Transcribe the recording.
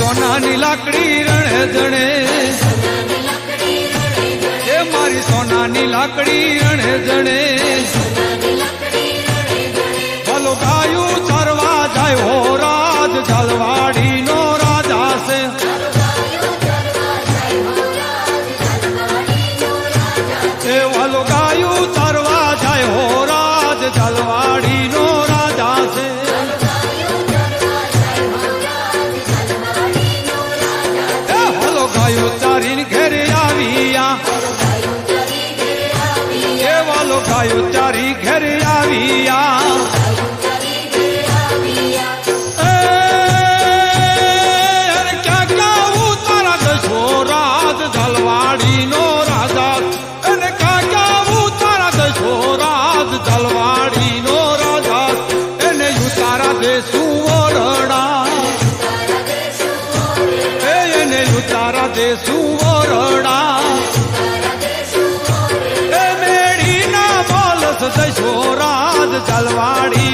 સોનાની લાકડી રણે જણે એ મારી સોનાની લાકડી રણે જણે ભલો ગાયું ચરવા જાય હો રાજ જલવાડી નો રાજા છે એ ભલો ગાયું ચરવા જાય હો રાજ જલવાડી નો રાજા છે ચારીને ઘેરે આવ્યા એ વાલો ગાયો ચારી ઘેરે આવ્યા ક્યાં ક્યાં ઉતારા દશો રાજ જલવાડી નો રાજા અને ક્યાં ક્યાં ઉતારા દશો રાજ જલવાડી નો રાજા એને ઉતારા દેશું ઓરડા એને ઉતારા દેશું ઓરડા એ મેળી ના બોલસ દશો રાજ જલવાડી